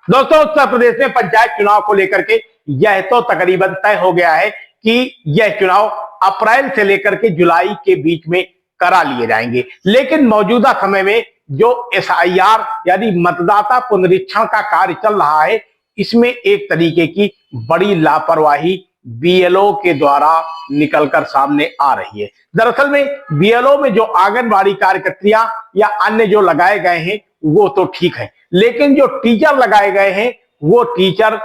दोस्तों, उत्तर प्रदेश में पंचायत चुनाव को लेकर के यह तो तकरीबन तय हो गया है कि यह चुनाव अप्रैल से लेकर के जुलाई के बीच में करा लिए जाएंगे। लेकिन मौजूदा समय में जो एसआईआर यानी मतदाता पुनरीक्षण का कार्य चल रहा है, इसमें एक तरीके की बड़ी लापरवाही बीएलओ के द्वारा निकलकर सामने आ रही है। दरअसल में बीएलओ में जो आंगनबाड़ी कार्यकर्तियां या अन्य जो लगाए गए हैं वो तो ठीक है, लेकिन जो टीचर लगाए गए हैं वो टीचर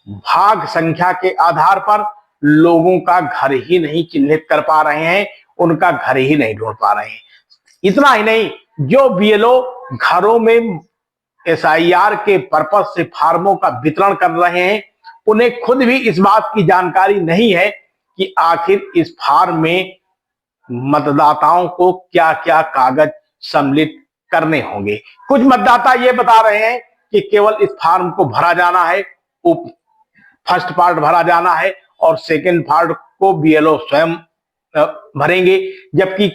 भाग संख्या के आधार पर लोगों का घर ही नहीं चिन्हित कर पा रहे हैं, उनका घर ही नहीं ढूंढ पा रहे हैं। इतना ही नहीं, जो बीएलओ घरों में एसआईआर के पर्पज से फार्मों का वितरण कर रहे हैं, उन्हें खुद भी इस बात की जानकारी नहीं है कि आखिर इस फार्म में मतदाताओं को क्या क्या कागज सम्मिलित करने होंगे। कुछ मतदाता ये बता रहे हैं कि केवल इस फार्म को भरा जाना है, फर्स्ट पार्ट भरा जाना है और सेकंड पार्ट को बीएलओ स्वयं भरेंगे, जबकि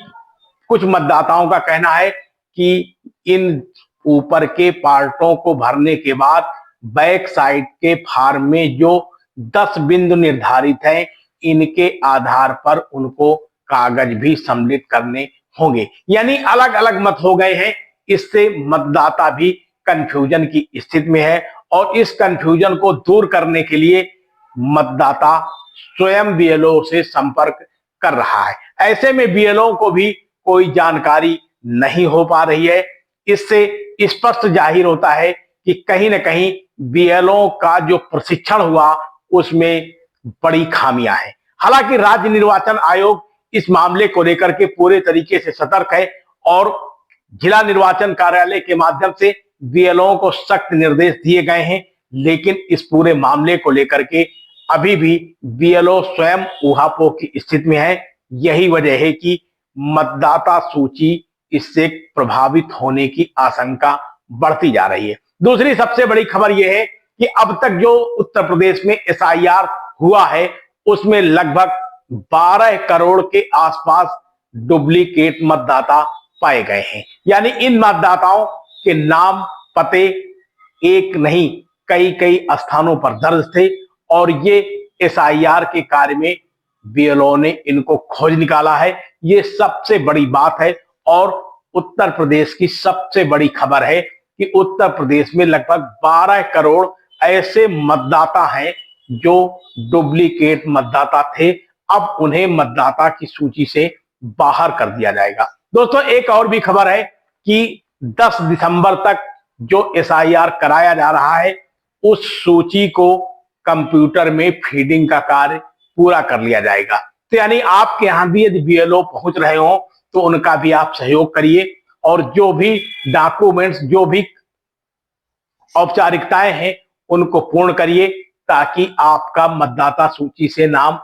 कुछ मतदाताओं का कहना है कि इन ऊपर के पार्टों को भरने के बाद बैक साइड के फार्म में जो 10 बिंदु निर्धारित हैं, इनके आधार पर उनको कागज भी सम्मिलित करने होंगे। यानी अलग अलग मत हो गए हैं। इससे मतदाता भी कंफ्यूजन की स्थिति में है और इस कंफ्यूजन को दूर करने के लिए मतदाता स्वयं बीएलओ से संपर्क कर रहा है। ऐसे में बीएलओ को भी कोई जानकारी नहीं हो पा रही है। इससे स्पष्ट जाहिर होता है कि कहीं ना कहीं बीएलओ का जो प्रशिक्षण हुआ उसमें बड़ी खामियां हैं। हालांकि राज्य निर्वाचन आयोग इस मामले को लेकर के पूरे तरीके से सतर्क है और जिला निर्वाचन कार्यालय के माध्यम से बीएलओ को सख्त निर्देश दिए गए हैं, लेकिन इस पूरे मामले को लेकर के अभी भी बीएलओ स्वयं ऊहापोह की स्थिति में है। यही वजह है कि मतदाता सूची इससे प्रभावित होने की आशंका बढ़ती जा रही है। दूसरी सबसे बड़ी खबर यह है कि अब तक जो उत्तर प्रदेश में एसआईआर हुआ है उसमें लगभग 12 करोड़ के आसपास डुप्लीकेट मतदाता पाए गए हैं। यानी इन मतदाताओं के नाम पते एक नहीं कई कई स्थानों पर दर्ज थे और ये एसआईआर के कार्य में बीएलओ ने इनको खोज निकाला है। ये सबसे बड़ी बात है और उत्तर प्रदेश की सबसे बड़ी खबर है कि उत्तर प्रदेश में लगभग 12 करोड़ ऐसे मतदाता हैं जो डुप्लीकेट मतदाता थे। अब उन्हें मतदाता की सूची से बाहर कर दिया जाएगा। दोस्तों, एक और भी खबर है कि 10 दिसंबर तक जो एसआईआर कराया जा रहा है उस सूची को कंप्यूटर में फीडिंग का कार्य पूरा कर लिया जाएगा। तो यानी आपके यहां भी यदि बीएलओ पहुंच रहे हो तो उनका भी आप सहयोग करिए और जो भी डॉक्यूमेंट्स, जो भी औपचारिकताएं हैं उनको पूर्ण करिए ताकि आपका मतदाता सूची से नाम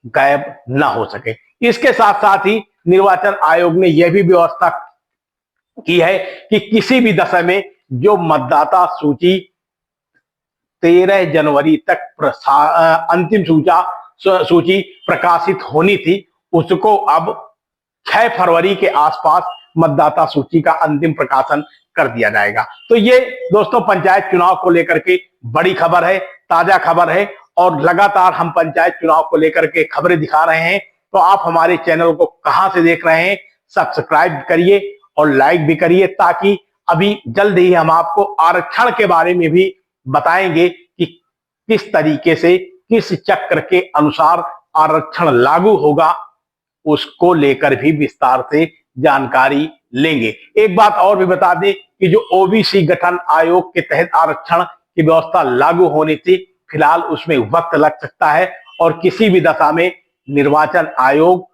गायब ना हो सके। इसके साथ साथ ही निर्वाचन आयोग ने यह भी व्यवस्था की है कि किसी भी दशा में जो मतदाता सूची 13 जनवरी तक अंतिम सूची प्रकाशित होनी थी, उसको अब 6 फरवरी के आसपास मतदाता सूची का अंतिम प्रकाशन कर दिया जाएगा। तो ये दोस्तों पंचायत चुनाव को लेकर के बड़ी खबर है, ताजा खबर है और लगातार हम पंचायत चुनाव को लेकर के खबरें दिखा रहे हैं। तो आप हमारे चैनल को कहां से देख रहे हैं, सब्सक्राइब करिए और लाइक भी करिए ताकि अभी जल्द ही हम आपको आरक्षण के बारे में भी बताएंगे कि किस तरीके से, किस चक्र के अनुसार आरक्षण लागू होगा, उसको लेकर भी विस्तार से जानकारी लेंगे। एक बात और भी बता दें कि जो ओबीसी गठन आयोग के तहत आरक्षण की व्यवस्था लागू होनी थी, फिलहाल उसमें वक्त लग सकता है और किसी भी दशा में निर्वाचन आयोग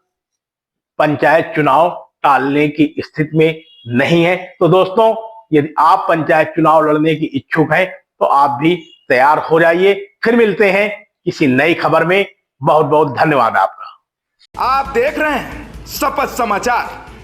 पंचायत चुनाव टालने की स्थिति में नहीं है। तो दोस्तों, यदि आप पंचायत चुनाव लड़ने की इच्छुक हैं तो आप भी तैयार हो जाइए। फिर मिलते हैं किसी नई खबर में। बहुत बहुत धन्यवाद आपका। आप देख रहे हैं शपथ समाचार।